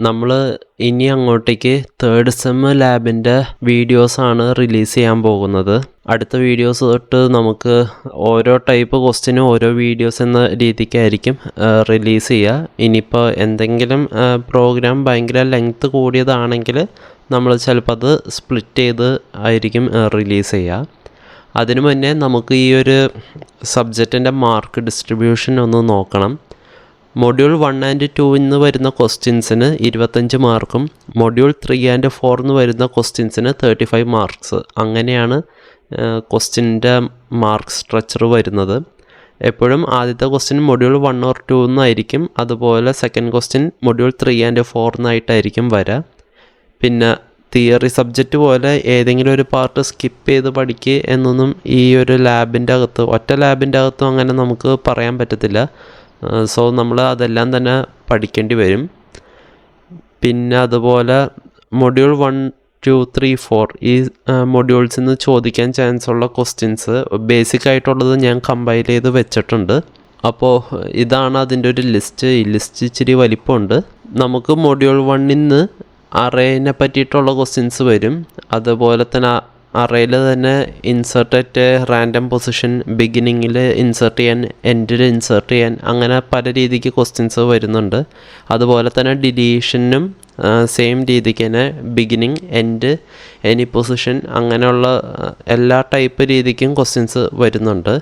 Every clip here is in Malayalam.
നമ്മൾ ഇനി അങ്ങോട്ടേക്ക് തേർഡ് സെം ലാബിൻ്റെ വീഡിയോസാണ് റിലീസ് ചെയ്യാൻ പോകുന്നത്. അടുത്ത വീഡിയോസ് തൊട്ട് നമുക്ക് ഓരോ ടൈപ്പ് ക്വസ്റ്റ്യനും ഓരോ വീഡിയോസ് എന്ന രീതിക്കായിരിക്കും റിലീസ് ചെയ്യുക. ഇനിയിപ്പോൾ എന്തെങ്കിലും പ്രോഗ്രാം ഭയങ്കര ലെങ്ത്ത് കൂടിയതാണെങ്കിൽ നമ്മൾ ചിലപ്പോൾ അത് സ്പ്ലിറ്റ് ചെയ്ത് ആയിരിക്കും റിലീസ് ചെയ്യുക. അതിനു മുന്നേ നമുക്ക് ഈ ഒരു സബ്ജക്റ്റിൻ്റെ മാർക്ക് ഡിസ്ട്രിബ്യൂഷൻ ഒന്ന് നോക്കണം. മൊഡ്യൂൾ 1 and 2 നിന്ന് വരുന്ന ക്വസ്റ്റ്യൻസിന് 25 മാർക്കും മൊഡ്യൂൾ 3 and 4 നിന്ന് വരുന്ന ക്വസ്റ്റ്യൻസിന് 35 മാർക്സ്. അങ്ങനെയാണ് ക്വസ്റ്റ്യൻ്റെ മാർക്ക് സ്ട്രക്ചർ വരുന്നത്. എപ്പോഴും ആദ്യത്തെ ക്വസ്റ്റ്യൻ മൊഡ്യൂൾ 1 or 2 എന്നായിരിക്കും. അതുപോലെ സെക്കൻഡ് ക്വസ്റ്റ്യൻ മൊഡ്യൂൾ 3 and 4 എന്നായിട്ടായിരിക്കും വരിക. പിന്നെ തിയറി സബ്ജക്റ്റ് പോലെ ഏതെങ്കിലും ഒരു പാർട്ട് സ്കിപ്പ് ചെയ്ത് പഠിക്കുക എന്നൊന്നും ഈ ഒരു ലാബിൻ്റെ അകത്ത് ഒറ്റ ലാബിൻ്റെ അകത്തും അങ്ങനെ നമുക്ക് പറയാൻ പറ്റത്തില്ല. സോ നമ്മൾ അതെല്ലാം തന്നെ പഠിക്കേണ്ടി വരും. പിന്നെ അതുപോലെ മൊഡ്യൂൾ 1, 2, 3, 4 ഈ മൊഡ്യൂൾസിൽ നിന്ന് ചോദിക്കാൻ ചാൻസ് ഉള്ള ക്വസ്റ്റ്യൻസ് ബേസിക് ആയിട്ടുള്ളത് ഞാൻ കമ്പൈൽ ചെയ്ത് വെച്ചിട്ടുണ്ട്. അപ്പോൾ ഇതാണ് അതിൻ്റെ ഒരു ലിസ്റ്റ്. ഈ ലിസ്റ്റ് ഇച്ചിരി വലിപ്പമുണ്ട്. നമുക്ക് മൊഡ്യൂൾ 1 നിന്ന് അറേനെ പറ്റിയിട്ടുള്ള ക്വസ്റ്റ്യൻസ് വരും. അതുപോലെ തന്നെ അറേയിൽ തന്നെ ഇൻസേർട്ട് അറ്റ് റാൻഡം പൊസിഷൻ, ബിഗിനിങ്ങിൽ ഇൻസേർട്ട് ചെയ്യാൻ, എൻഡിൽ ഇൻസേർട്ട് ചെയ്യാൻ, അങ്ങനെ പല രീതിക്ക് ക്വസ്റ്റ്യൻസ് വരുന്നുണ്ട്. അതുപോലെ തന്നെ ഡിലീഷനും സെയിം രീതിക്ക് തന്നെ ബിഗിനിങ്, എൻഡ്, എനി പൊസിഷൻ അങ്ങനെയുള്ള എല്ലാ ടൈപ്പ് രീതിക്കും ക്വസ്റ്റ്യൻസ് വരുന്നുണ്ട്.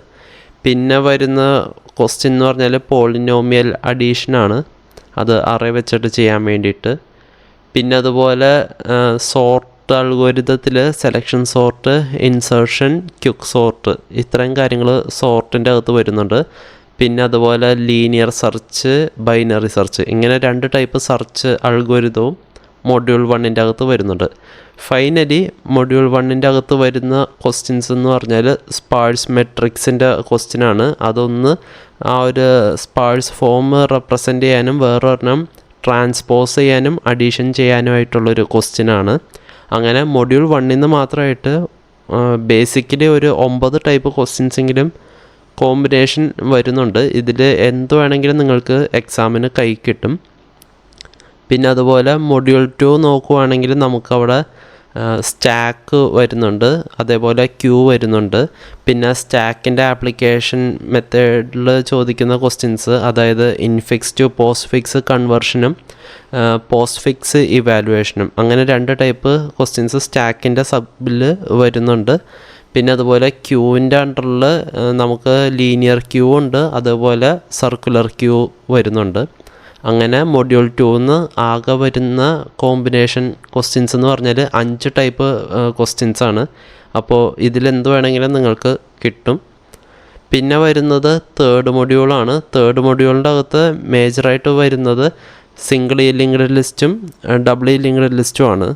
പിന്നെ വരുന്ന ക്വസ്റ്റ്യൻ എന്ന് പറഞ്ഞാൽ പോളിനോമിയൽ അഡീഷനാണ്. അത് അറേ വെച്ചിട്ട് ചെയ്യാൻ വേണ്ടിയിട്ട്. പിന്നെ അതുപോലെ സോർട്ട് അൽഗോരിതത്തിൽ selection sort, insertion, quick sort ഇത്രയും കാര്യങ്ങൾ സോർട്ടിൻ്റെ അകത്ത് വരുന്നുണ്ട്. പിന്നെ അതുപോലെ ലീനിയർ സെർച്ച്, ബൈനറി സെർച്ച് ഇങ്ങനെ 2 ടൈപ്പ് സെർച്ച് അൽഗോരിതവും മൊഡ്യൂൾ 1ൻ്റെ അകത്ത് വരുന്നുണ്ട്. ഫൈനലി മൊഡ്യൂൾ 1ൻ്റെ അകത്ത് വരുന്ന ക്വസ്റ്റ്യൻസ് എന്ന് പറഞ്ഞാൽ സ്പാഴ്സ് മെട്രിക്സിൻ്റെ ക്വസ്റ്റ്യനാണ്. അതൊന്ന് ആ ഒരു സ്പാഴ്സ് ഫോം റെപ്രസെൻ്റ് ചെയ്യാനും വേറൊരെണ്ണം ട്രാൻസ്പോസ് ചെയ്യാനും അഡീഷൻ ചെയ്യാനുമായിട്ടുള്ളൊരു ക്വസ്റ്റ്യനാണ്. അങ്ങനെ മൊഡ്യൂൾ 1 നിന്ന് മാത്രമായിട്ട് ബേസിക്കലി ഒരു 9 ടൈപ്പ് ക്വസ്റ്റ്യൻസെങ്കിലും കോമ്പിനേഷൻ വരുന്നുണ്ട്. ഇതിൽ എന്ത് വേണമെങ്കിലും നിങ്ങൾക്ക് എക്സാമിന് കൈ കിട്ടും. പിന്നെ അതുപോലെ മൊഡ്യൂൾ 2 നോക്കുവാണെങ്കിൽ നമുക്കവിടെ സ്റ്റാക്ക് വരുന്നുണ്ട്, അതേപോലെ ക്യൂ വരുന്നുണ്ട്. പിന്നെ സ്റ്റാക്കിൻ്റെ ആപ്ലിക്കേഷൻ മെത്തേഡിൽ ചോദിക്കുന്ന ക്വസ്റ്റ്യൻസ്, അതായത് ഇൻഫിക്സ് ടു പോസ്റ്റ് ഫിക്സ് കൺവേർഷനും പോസ്റ്റ് ഫിക്സ് ഇവാലുവേഷനും അങ്ങനെ 2 ടൈപ്പ് ക്വസ്റ്റ്യൻസ് സ്റ്റാക്കിൻ്റെ സബിൽ വരുന്നുണ്ട്. പിന്നെ അതുപോലെ ക്യൂവിൻ്റെ അണ്ടറിൽ നമുക്ക് ലീനിയർ ക്യൂ ഉണ്ട്, അതുപോലെ സർക്കുലർ ക്യൂ വരുന്നുണ്ട്. അങ്ങനെ മൊഡ്യൂൾ 2 ആകെ വരുന്ന കോമ്പിനേഷൻ ക്വസ്റ്റ്യൻസ് എന്ന് പറഞ്ഞാൽ 5 ടൈപ്പ് ക്വസ്റ്റ്യൻസാണ്. അപ്പോൾ ഇതിലെന്ത് വേണമെങ്കിലും നിങ്ങൾക്ക് കിട്ടും. പിന്നെ വരുന്നത് തേർഡ് മൊഡ്യൂളാണ്. തേർഡ് മൊഡ്യൂളിൻ്റെ അകത്ത് മേജറായിട്ട് വരുന്നത് സിംഗിൾ ലിങ്ക്ഡ് ലിസ്റ്റും ഡബിൾ ലിങ്ക്ഡ് ലിസ്റ്റുമാണ്.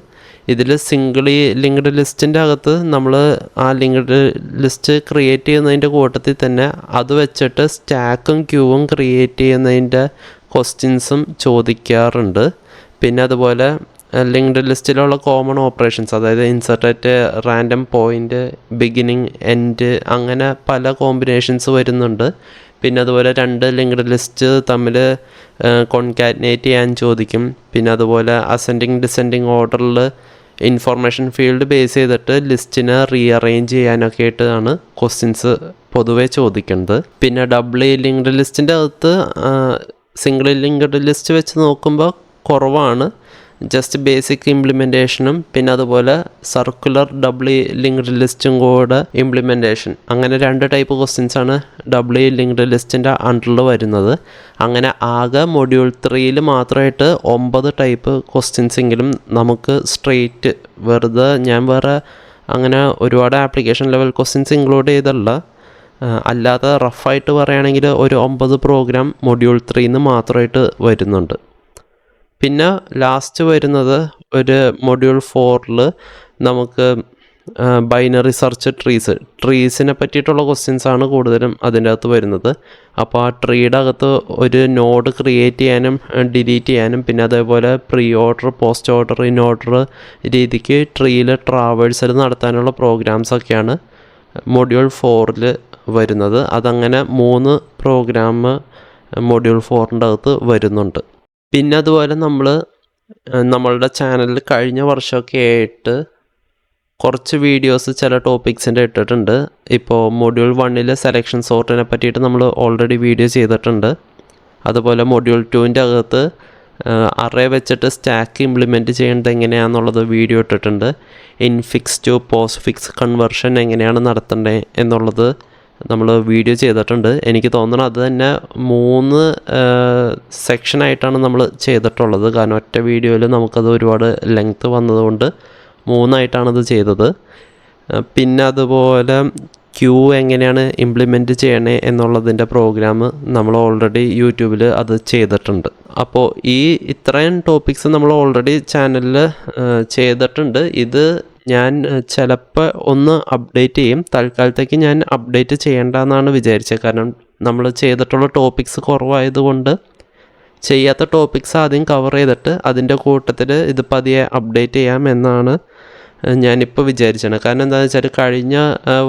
ഇതിൽ സിംഗിൾ ലിങ്ക്ഡ് ലിസ്റ്റിൻ്റെ അകത്ത് നമ്മൾ ആ ലിങ്ക്ഡ് ലിസ്റ്റ് ക്രിയേറ്റ് ചെയ്യുന്നതിൻ്റെ കൂട്ടത്തിൽ തന്നെ അത് വെച്ചിട്ട് സ്റ്റാക്കും ക്യൂവും ക്രിയേറ്റ് ചെയ്യുന്നതിൻ്റെ ക്വസ്റ്റ്യൻസും ചോദിക്കാറുണ്ട്. പിന്നെ അതുപോലെ ലിങ്ക്ഡ് ലിസ്റ്റിലുള്ള കോമൺ ഓപ്പറേഷൻസ്, അതായത് insert at random point, beginning, end അങ്ങനെ പല കോമ്പിനേഷൻസ് വരുന്നുണ്ട്. പിന്നെ അതുപോലെ 2 ലിങ്ക്ഡ് ലിസ്റ്റ് തമ്മിൽ കോൺകാറ്റിനേറ്റ് ചെയ്യാൻ ചോദിക്കും. പിന്നെ അതുപോലെ അസെൻഡിങ് ഡിസെൻഡിങ് ഓർഡറിൽ ഇൻഫോർമേഷൻ ഫീൽഡ് ബേസ് ചെയ്തിട്ട് ലിസ്റ്റിനെ റീഅറേഞ്ച് ചെയ്യാനൊക്കെ ആയിട്ടാണ് ക്വസ്റ്റ്യൻസ് പൊതുവേ ചോദിക്കുന്നത്. പിന്നെ ഡബിൾ ലിങ്ക്ഡ് ലിസ്റ്റിൻ്റെ അകത്ത് സിംഗിൾ ലിങ്ക്ഡ് ലിസ്റ്റ് വെച്ച് നോക്കുമ്പോൾ കുറവാണ്. ജസ്റ്റ് ബേസിക് ഇംപ്ലിമെൻറ്റേഷനും പിന്നെ അതുപോലെ സർക്കുലർ ഡബിൾ ലിങ്ക്ഡ് ലിസ്റ്റും കൂടെ ഇംപ്ലിമെൻറ്റേഷൻ അങ്ങനെ 2 ടൈപ്പ് ക്വസ്റ്റ്യൻസാണ് ഡബിൾ ലിങ്ക്ഡ് ലിസ്റ്റിൻ്റെ അണ്ടറിൽ വരുന്നത്. അങ്ങനെ ആകെ മൊഡ്യൂൾ 3 മാത്രമായിട്ട് 9 ടൈപ്പ് ക്വസ്റ്റ്യൻസെങ്കിലും നമുക്ക് സ്ട്രെയിറ്റ് വെറുതെ ഞാൻ വേറെ അങ്ങനെ ഒരുപാട് ആപ്ലിക്കേഷൻ ലെവൽ ക്വസ്റ്റ്യൻസ് ഇൻക്ലൂഡ് ചെയ്തല്ല, അല്ലാതെ റഫായിട്ട് പറയുകയാണെങ്കിൽ ഒരു 9 പ്രോഗ്രാം മൊഡ്യൂൾ 3 മാത്രമായിട്ട് വരുന്നുണ്ട്. പിന്നെ ലാസ്റ്റ് വരുന്നത് ഒരു മൊഡ്യൂൾ 4 നമുക്ക് ബൈനറി സെർച്ച് ട്രീസിനെ പറ്റിയിട്ടുള്ള ക്വസ്റ്റ്യൻസാണ് കൂടുതലും അതിൻ്റെ അകത്ത് വരുന്നത്. അപ്പോൾ ആ ട്രീയുടെ അകത്ത് ഒരു നോഡ് ക്രിയേറ്റ് ചെയ്യാനും ഡിലീറ്റ് ചെയ്യാനും പിന്നെ അതേപോലെ pre order, post order, in order രീതിക്ക് ട്രീയിൽ ട്രാവേഴ്സൽ നടത്താനുള്ള പ്രോഗ്രാംസൊക്കെയാണ് മൊഡ്യൂൾ 4 വരുന്നത്. അതങ്ങനെ 3 പ്രോഗ്രാം മൊഡ്യൂൾ 4ൻ്റെ അകത്ത് വരുന്നുണ്ട്. പിന്നെ അതുപോലെ നമ്മൾ നമ്മളുടെ ചാനലിൽ കഴിഞ്ഞ വർഷമൊക്കെ ആയിട്ട് കുറച്ച് വീഡിയോസ് ചില ടോപ്പിക്സിൻ്റെ ഇട്ടിട്ടുണ്ട്. ഇപ്പോൾ മൊഡ്യൂൾ 1 സെലക്ഷൻ സോർട്ടിനെ പറ്റിയിട്ട് നമ്മൾ ഓൾറെഡി വീഡിയോ ചെയ്തിട്ടുണ്ട്. അതുപോലെ മൊഡ്യൂൾ 2 അകത്ത് അറേ വെച്ചിട്ട് സ്റ്റാക്ക് ഇംപ്ലിമെൻറ്റ് ചെയ്യേണ്ടത് എങ്ങനെയാണെന്നുള്ളത് വീഡിയോ ഇട്ടിട്ടുണ്ട്. Infix to postfix conversion എങ്ങനെയാണ് നടത്തേണ്ടത് എന്നുള്ളത് നമ്മൾ വീഡിയോ ചെയ്തിട്ടുണ്ട്. എനിക്ക് തോന്നുന്നു അത് തന്നെ 3 സെക്ഷനായിട്ടാണ് നമ്മൾ ചെയ്തിട്ടുള്ളത്. കാരണം ഒറ്റ വീഡിയോയിൽ നമുക്കത് ഒരുപാട് ലെങ്ത്ത് വന്നതുകൊണ്ട് 3 ആയിട്ടാണത് ചെയ്തത്. പിന്നെ അതുപോലെ ക്യൂ എങ്ങനെയാണ് ഇംപ്ലിമെൻറ്റ് ചെയ്യണേ എന്നുള്ളതിൻ്റെ പ്രോഗ്രാം നമ്മൾ ഓൾറെഡി യൂട്യൂബിൽ അത് ചെയ്തിട്ടുണ്ട്. അപ്പോൾ ഇത്രയും ടോപ്പിക്സ് നമ്മൾ ഓൾറെഡി ചാനലിൽ ചെയ്തിട്ടുണ്ട്. ഇത് ഞാൻ ചിലപ്പോൾ ഒന്ന് അപ്ഡേറ്റ് ചെയ്യും. തൽക്കാലത്തേക്ക് ഞാൻ അപ്ഡേറ്റ് ചെയ്യേണ്ടെന്നാണ് വിചാരിച്ചത്. കാരണം നമ്മൾ ചെയ്തിട്ടുള്ള ടോപ്പിക്സ് കുറവായതുകൊണ്ട് ചെയ്യാത്ത ടോപ്പിക്സ് ആദ്യം കവർ ചെയ്തിട്ട് അതിൻ്റെ കൂട്ടത്തിൽ ഇത് പതിയെ അപ്ഡേറ്റ് ചെയ്യാം എന്നാണ് ഞാനിപ്പോൾ വിചാരിച്ചത്. കാരണം എന്താണെന്ന് വെച്ചാൽ കഴിഞ്ഞ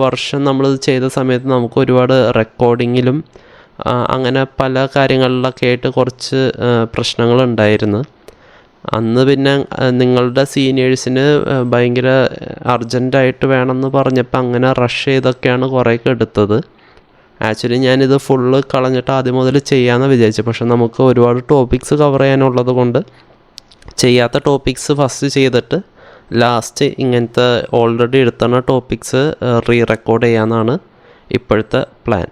വർഷം നമ്മൾ ചെയ്ത സമയത്ത് നമുക്ക് ഒരുപാട് റെക്കോർഡിങ്ങിലും അങ്ങനെ പല കാര്യങ്ങളിലൊക്കെ ആയിട്ട് കുറച്ച് പ്രശ്നങ്ങളുണ്ടായിരുന്നു. അന്ന് പിന്നെ നിങ്ങളുടെ സീനിയേഴ്സിന് ഭയങ്കര അർജൻറ്റായിട്ട് വേണമെന്ന് പറഞ്ഞപ്പോൾ അങ്ങനെ റഷ് ചെയ്തൊക്കെയാണ് കുറേയൊക്കെ എടുത്തത്. ആക്ച്വലി ഞാനിത് ഫുള്ള് കളഞ്ഞിട്ട് ആദ്യം മുതൽ ചെയ്യാമെന്ന് വിചാരിച്ചു. പക്ഷെ നമുക്ക് ഒരുപാട് ടോപ്പിക്സ് കവർ ചെയ്യാനുള്ളത് കൊണ്ട് ചെയ്യാത്ത ടോപ്പിക്സ് ഫസ്റ്റ് ചെയ്തിട്ട് ലാസ്റ്റ് ഇങ്ങനത്തെ ഓൾറെഡി എടുത്തുന്ന ടോപ്പിക്സ് റെക്കോർഡ് ചെയ്യാമെന്നാണ് ഇപ്പോഴത്തെ പ്ലാൻ.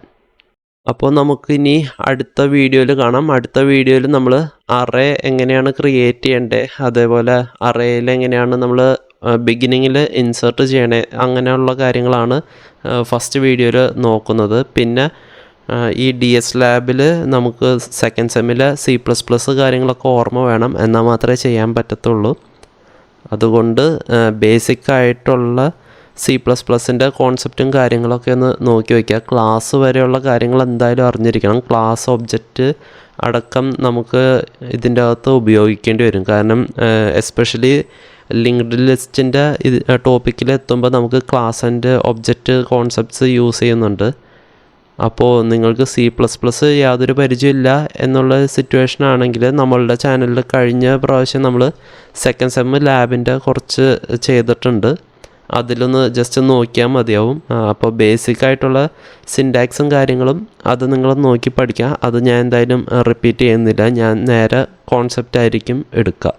അപ്പോൾ നമുക്കിനി അടുത്ത വീഡിയോയിൽ കാണാം. അടുത്ത വീഡിയോയിൽ നമ്മൾ അറേ എങ്ങനെയാണ് ക്രിയേറ്റ് ചെയ്യേണ്ടത്, അതേപോലെ അറേയിൽ എങ്ങനെയാണ് നമ്മൾ ബിഗിനിങ്ങിൽ ഇൻസേർട്ട് ചെയ്യണേ, അങ്ങനെയുള്ള കാര്യങ്ങളാണ് ഫസ്റ്റ് വീഡിയോയിൽ നോക്കുന്നത്. പിന്നെ ഈ DS ലാബിൽ നമുക്ക് സെക്കൻഡ് സെമ്മിൽ C++ കാര്യങ്ങളൊക്കെ ഓർമ്മ വേണം, എന്നാൽ മാത്രമേ ചെയ്യാൻ പറ്റത്തുള്ളൂ. അതുകൊണ്ട് ബേസിക്കായിട്ടുള്ള C++ൻ്റെ കോൺസെപ്റ്റും കാര്യങ്ങളൊക്കെ ഒന്ന് നോക്കി വയ്ക്കുക. ക്ലാസ് വരെയുള്ള കാര്യങ്ങൾ എന്തായാലും അറിഞ്ഞിരിക്കണം. ക്ലാസ് ഒബ്ജക്റ്റ് അടക്കം നമുക്ക് ഇതിൻ്റെ അകത്ത് ഉപയോഗിക്കേണ്ടി വരും. കാരണം എസ്പെഷ്യലി ലിങ്ക്ഡ് ലിസ്റ്റിൻ്റെ ടോപ്പിക്കിൽ എത്തുമ്പോൾ നമുക്ക് class and object concepts use ചെയ്യുന്നുണ്ട്. അപ്പോൾ നിങ്ങൾക്ക് C++ യാതൊരു പരിചയമില്ല എന്നുള്ള സിറ്റുവേഷൻ ആണെങ്കിൽ നമ്മളുടെ ചാനലിൽ കഴിഞ്ഞ പ്രാവശ്യം നമ്മൾ സെക്കൻഡ് സെം ലാബിൻ്റെ കുറച്ച് ചെയ്തിട്ടുണ്ട്. അതിലൊന്ന് ജസ്റ്റ് നോക്കിയാൽ മതിയാവും. അപ്പോൾ ബേസിക്കായിട്ടുള്ള സിൻടാക്സും കാര്യങ്ങളും അത് നിങ്ങൾ നോക്കി പഠിക്കുക. അത് ഞാൻ എന്തായാലും റിപ്പീറ്റ് ചെയ്യുന്നില്ല. ഞാൻ നേരെ കോൺസെപ്റ്റ് ആയിരിക്കും എടുക്കുക.